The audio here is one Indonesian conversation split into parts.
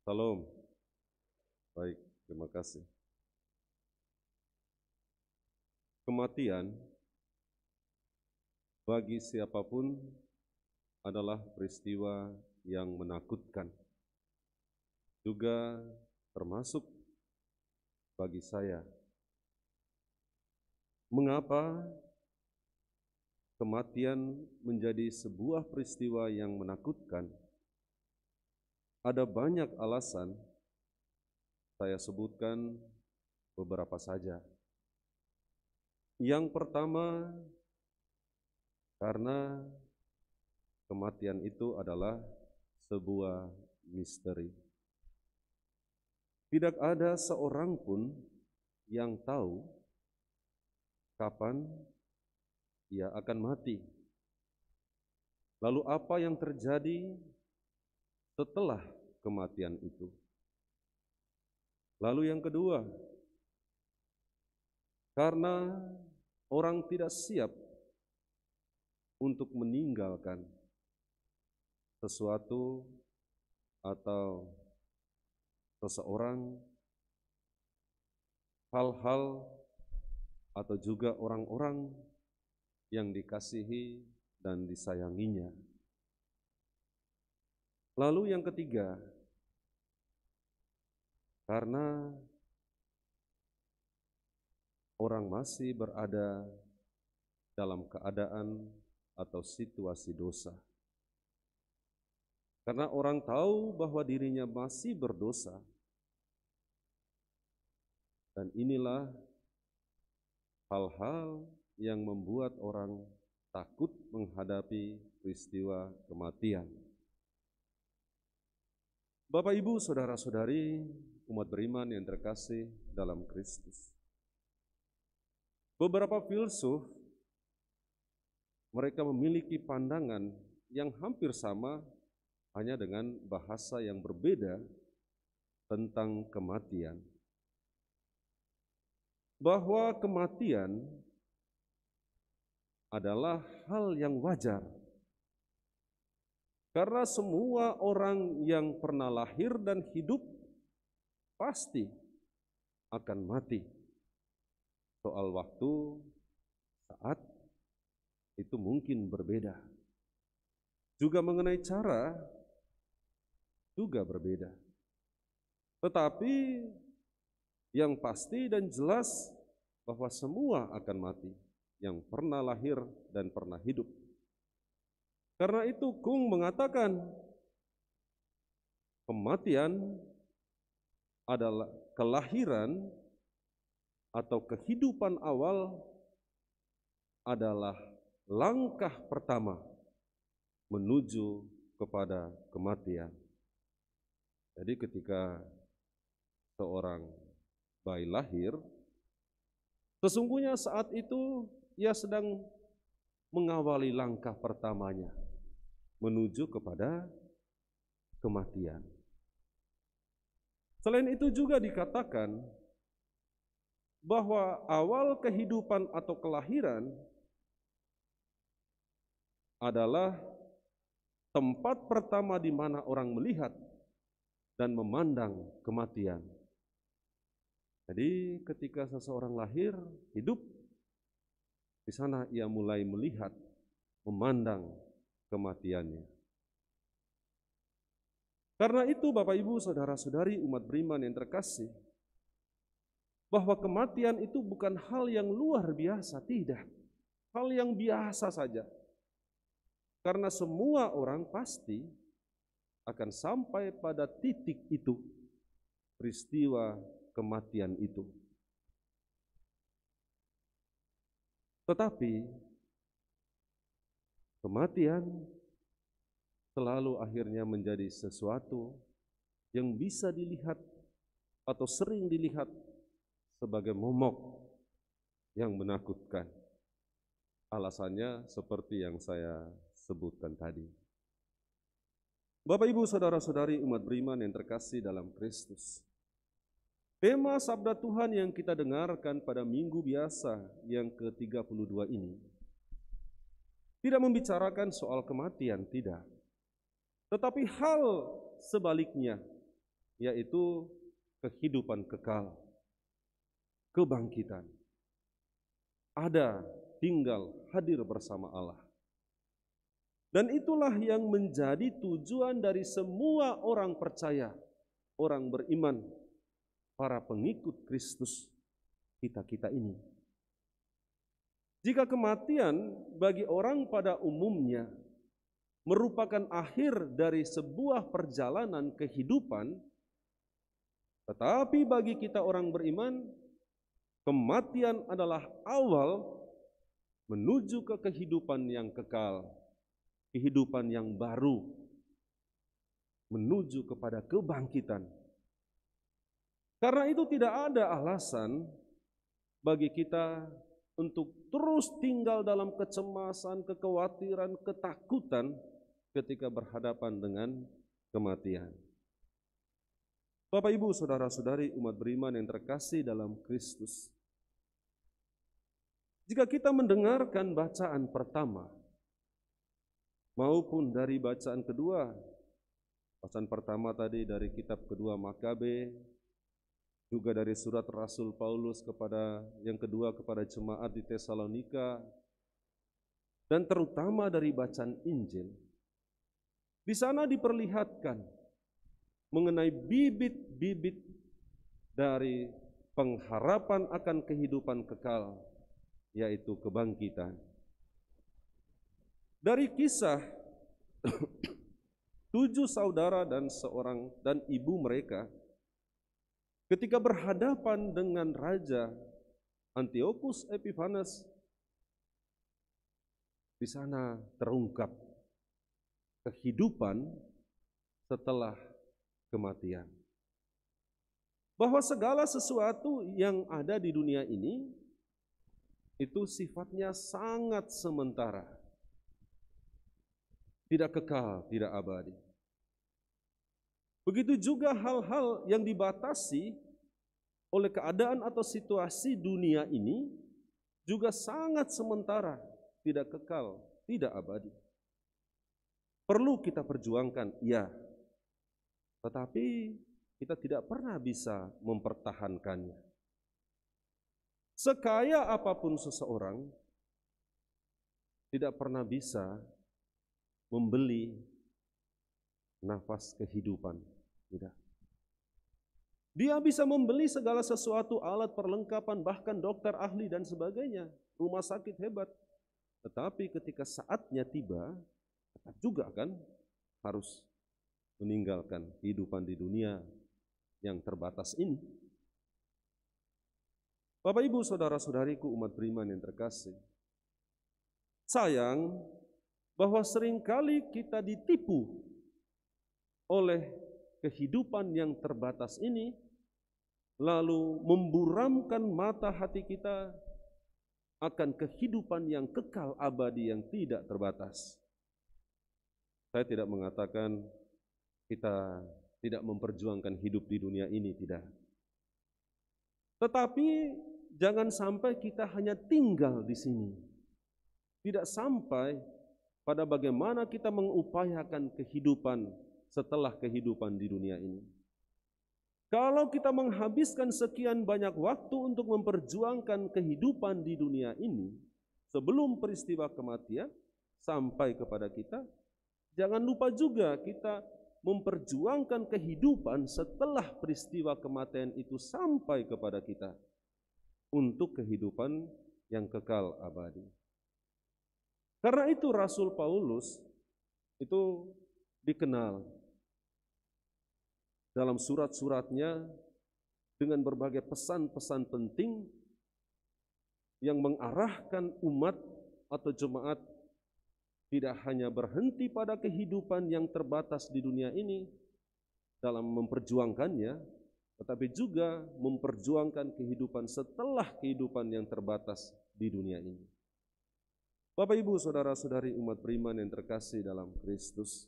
Salam. Baik, terima kasih. Kematian bagi siapapun adalah peristiwa yang menakutkan. Juga termasuk bagi saya. Mengapa kematian menjadi sebuah peristiwa yang menakutkan? Ada banyak alasan, saya sebutkan beberapa saja. Yang pertama, karena kematian itu adalah sebuah misteri. Tidak ada seorang pun yang tahu kapan ia akan mati. Lalu apa yang terjadi setelah kematian itu? Lalu yang kedua, karena orang tidak siap untuk meninggalkan sesuatu atau seseorang, hal-hal atau juga orang-orang yang dikasihi dan disayanginya. Lalu yang ketiga, karena orang masih berada dalam keadaan atau situasi dosa. Karena orang tahu bahwa dirinya masih berdosa. Dan inilah hal-hal yang membuat orang takut menghadapi peristiwa kematian. Bapak, Ibu, saudara-saudari, umat beriman yang terkasih dalam Kristus. Beberapa filsuf, mereka memiliki pandangan yang hampir sama, hanya dengan bahasa yang berbeda tentang kematian. Bahwa kematian adalah hal yang wajar. Karena semua orang yang pernah lahir dan hidup pasti akan mati. Soal waktu, saat, itu mungkin berbeda. Juga mengenai cara, juga berbeda. Tetapi yang pasti dan jelas bahwa semua akan mati yang pernah lahir dan pernah hidup. Karena itu Kung mengatakan kematian adalah kelahiran atau kehidupan awal, adalah langkah pertama menuju kepada kematian. Jadi ketika seorang bayi lahir, sesungguhnya saat itu ia sedang mengawali langkah pertamanya menuju kepada kematian. Selain itu juga dikatakan bahwa awal kehidupan atau kelahiran adalah tempat pertama di mana orang melihat dan memandang kematian. Jadi ketika seseorang lahir, hidup, di sana ia mulai melihat, memandang kematiannya. Karena itu Bapak Ibu saudara-saudari umat beriman yang terkasih, bahwa kematian itu bukan hal yang luar biasa, tidak. Hal yang biasa saja. Karena semua orang pasti akan sampai pada titik itu, peristiwa kematian itu. Tetapi kematian selalu akhirnya menjadi sesuatu yang bisa dilihat atau sering dilihat sebagai momok yang menakutkan. Alasannya seperti yang saya sebutkan tadi. Bapak, Ibu, saudara-saudari umat beriman yang terkasih dalam Kristus. Tema sabda Tuhan yang kita dengarkan pada minggu biasa yang ke-32 ini tidak membicarakan soal kematian, tidak. Tetapi hal sebaliknya, yaitu kehidupan kekal, kebangkitan. Ada, tinggal, hadir bersama Allah. Dan itulah yang menjadi tujuan dari semua orang percaya, orang beriman, para pengikut Kristus kita ini. Jika kematian bagi orang pada umumnya merupakan akhir dari sebuah perjalanan kehidupan, tetapi bagi kita orang beriman, kematian adalah awal menuju ke kehidupan yang kekal, kehidupan yang baru, menuju kepada kebangkitan. Karena itu tidak ada alasan bagi kita untuk terus tinggal dalam kecemasan, kekhawatiran, ketakutan ketika berhadapan dengan kematian. Bapak, Ibu, saudara-saudari umat beriman yang terkasih dalam Kristus, jika kita mendengarkan bacaan pertama maupun dari bacaan kedua, bacaan pertama tadi dari kitab kedua Makabe, juga dari surat Rasul Paulus yang kedua kepada jemaat di Tesalonika, dan terutama dari bacaan Injil, di sana diperlihatkan mengenai bibit-bibit dari pengharapan akan kehidupan kekal, yaitu kebangkitan. Dari kisah 7 saudara dan ibu mereka ketika berhadapan dengan Raja Antiochus Epiphanes, di sana terungkap kehidupan setelah kematian. Bahwa segala sesuatu yang ada di dunia ini itu sifatnya sangat sementara, tidak kekal, tidak abadi. Begitu juga hal-hal yang dibatasi oleh keadaan atau situasi dunia ini juga sangat sementara, tidak kekal, tidak abadi. Perlu kita perjuangkan, ya, tetapi kita tidak pernah bisa mempertahankannya. Sekaya apapun seseorang, tidak pernah bisa membeli nafas kehidupan. Tidak. Dia bisa membeli segala sesuatu, alat perlengkapan, bahkan dokter ahli dan sebagainya, rumah sakit hebat. Tetapi ketika saatnya tiba, tetap juga kan harus meninggalkan kehidupan di dunia yang terbatas ini. Bapak, Ibu, saudara-saudariku umat beriman yang terkasih, sayang bahwa seringkali kita ditipu oleh kehidupan yang terbatas ini, lalu memburamkan mata hati kita akan kehidupan yang kekal abadi yang tidak terbatas. Saya tidak mengatakan kita tidak memperjuangkan hidup di dunia ini, tidak. Tetapi jangan sampai kita hanya tinggal di sini, tidak sampai pada bagaimana kita mengupayakan kehidupan setelah kehidupan di dunia ini. Kalau kita menghabiskan sekian banyak waktu untuk memperjuangkan kehidupan di dunia ini sebelum peristiwa kematian sampai kepada kita, jangan lupa juga kita memperjuangkan kehidupan setelah peristiwa kematian itu sampai kepada kita untuk kehidupan yang kekal abadi. Karena itu Rasul Paulus itu dikenal dalam surat-suratnya dengan berbagai pesan-pesan penting yang mengarahkan umat atau jemaat tidak hanya berhenti pada kehidupan yang terbatas di dunia ini dalam memperjuangkannya, tetapi juga memperjuangkan kehidupan setelah kehidupan yang terbatas di dunia ini. Bapak, Ibu, saudara-saudari umat beriman yang terkasih dalam Kristus,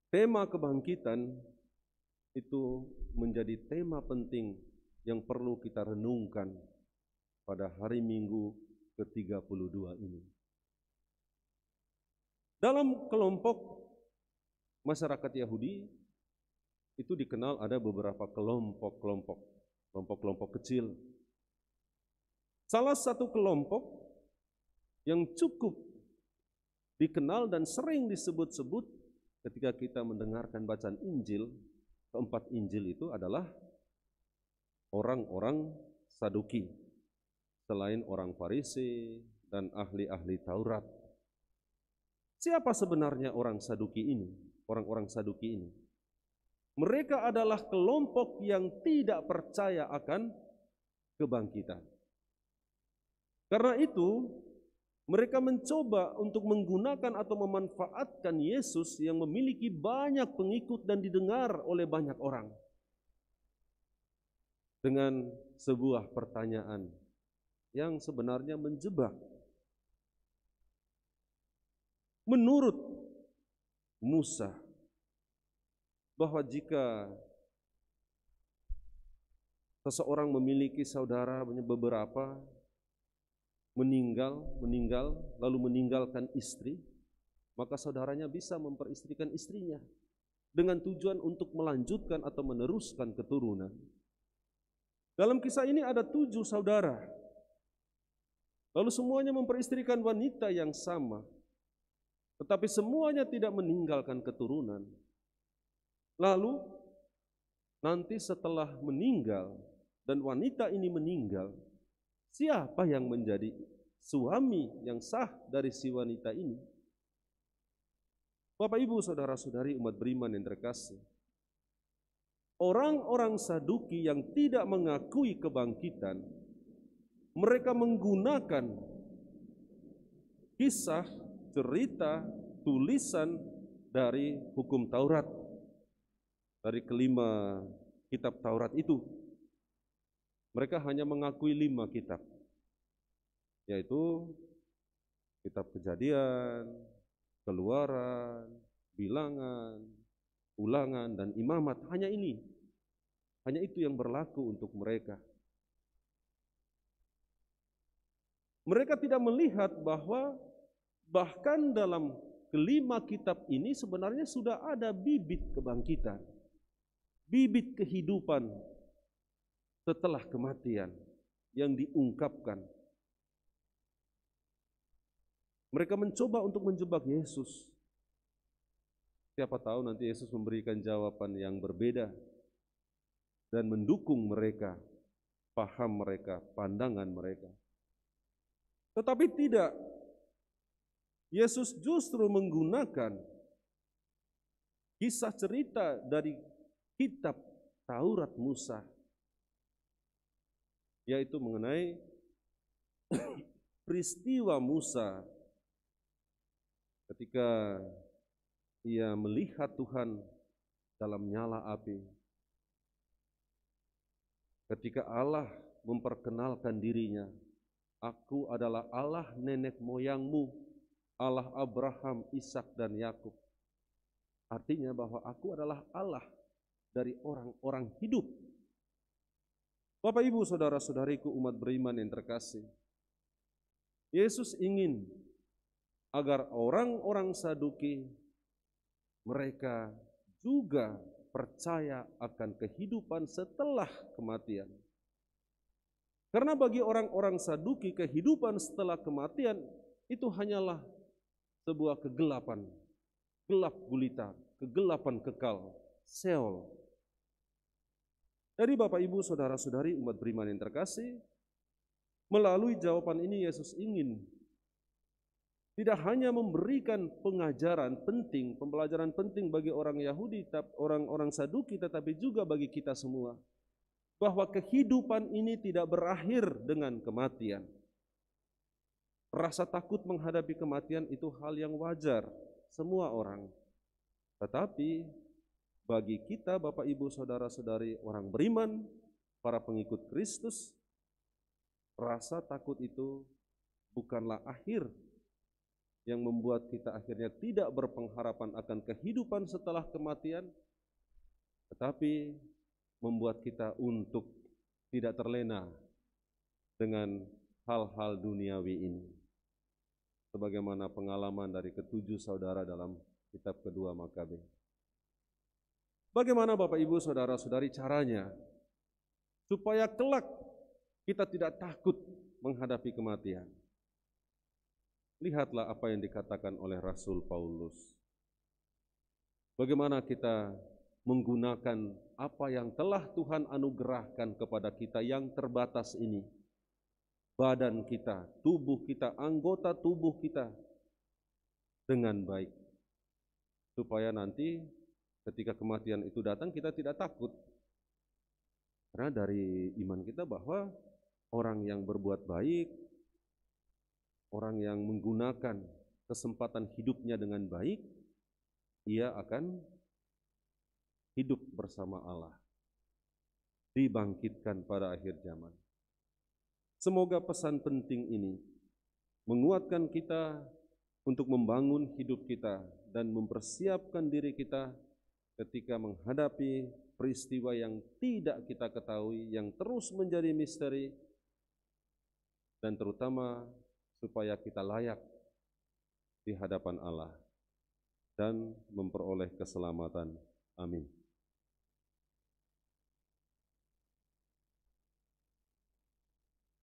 tema kebangkitan itu menjadi tema penting yang perlu kita renungkan pada hari Minggu ke-32 ini. Dalam kelompok masyarakat Yahudi, itu dikenal ada beberapa kelompok kecil. Salah satu kelompok yang cukup dikenal dan sering disebut-sebut ketika kita mendengarkan bacaan Injil, keempat Injil itu adalah orang-orang Saduki, selain orang Farisi dan ahli-ahli Taurat. Siapa sebenarnya orang Saduki ini? Orang-orang Saduki ini, mereka adalah kelompok yang tidak percaya akan kebangkitan. Karena itu, mereka mencoba untuk menggunakan atau memanfaatkan Yesus yang memiliki banyak pengikut dan didengar oleh banyak orang dengan sebuah pertanyaan yang sebenarnya menjebak. Menurut Musa, bahwa jika seseorang memiliki saudara beberapa meninggal lalu meninggalkan istri, maka saudaranya bisa memperistrikan istrinya dengan tujuan untuk melanjutkan atau meneruskan keturunan. Dalam kisah ini ada 7 saudara, lalu semuanya memperistrikan wanita yang sama, tetapi semuanya tidak meninggalkan keturunan. Lalu nanti setelah meninggal dan wanita ini meninggal, siapa yang menjadi suami yang sah dari si wanita ini? Bapak, Ibu, saudara-saudari umat beriman yang terkasih, orang-orang Saduki yang tidak mengakui kebangkitan, mereka menggunakan kisah, cerita, tulisan dari hukum Taurat, dari kelima kitab Taurat itu. Mereka hanya mengakui 5 kitab, yaitu kitab Kejadian, Keluaran, Bilangan, Ulangan, dan Imamat. Hanya itu yang berlaku untuk mereka. Mereka tidak melihat bahwa bahkan dalam kelima kitab ini sebenarnya sudah ada bibit kebangkitan, bibit kehidupan setelah kematian yang diungkapkan. Mereka mencoba untuk menjebak Yesus. Siapa tahu nanti Yesus memberikan jawaban yang berbeda dan mendukung mereka, paham mereka, pandangan mereka. Tetapi tidak. Yesus justru menggunakan kisah cerita dari kitab Taurat Musa, yaitu mengenai peristiwa Musa ketika ia melihat Tuhan dalam nyala api, ketika Allah memperkenalkan dirinya, "Aku adalah Allah nenek moyangmu, Allah Abraham, Ishak, dan Yakub." Artinya bahwa aku adalah Allah dari orang-orang hidup. Bapak, Ibu, saudara-saudariku umat beriman yang terkasih, Yesus ingin agar orang-orang Saduki mereka juga percaya akan kehidupan setelah kematian. Karena bagi orang-orang Saduki kehidupan setelah kematian itu hanyalah sebuah kegelapan, gelap gulita, kegelapan kekal, Sheol. Jadi Bapak, Ibu, saudara-saudari umat beriman yang terkasih, melalui jawaban ini Yesus ingin tidak hanya memberikan pengajaran penting, pembelajaran penting bagi orang Yahudi, orang-orang Saduki, tetapi juga bagi kita semua, bahwa kehidupan ini tidak berakhir dengan kematian. Rasa takut menghadapi kematian itu hal yang wajar, semua orang. Tetapi bagi kita, Bapak, Ibu, saudara-saudari orang beriman, para pengikut Kristus, rasa takut itu bukanlah akhir yang membuat kita akhirnya tidak berpengharapan akan kehidupan setelah kematian, tetapi membuat kita untuk tidak terlena dengan hal-hal duniawi ini. Sebagaimana pengalaman dari ke-7 saudara dalam kitab kedua Makabe. Bagaimana Bapak Ibu Saudara-saudari caranya supaya kelak kita tidak takut menghadapi kematian? Lihatlah apa yang dikatakan oleh Rasul Paulus. Bagaimana kita menggunakan apa yang telah Tuhan anugerahkan kepada kita yang terbatas ini. Badan kita, tubuh kita, anggota tubuh kita dengan baik. Supaya nanti ketika kematian itu datang kita tidak takut. Karena dari iman kita bahwa orang yang berbuat baik, orang yang menggunakan kesempatan hidupnya dengan baik, ia akan hidup bersama Allah, dibangkitkan pada akhir zaman. Semoga pesan penting ini menguatkan kita untuk membangun hidup kita dan mempersiapkan diri kita ketika menghadapi peristiwa yang tidak kita ketahui, yang terus menjadi misteri, dan terutama supaya kita layak di hadapan Allah dan memperoleh keselamatan. Amin.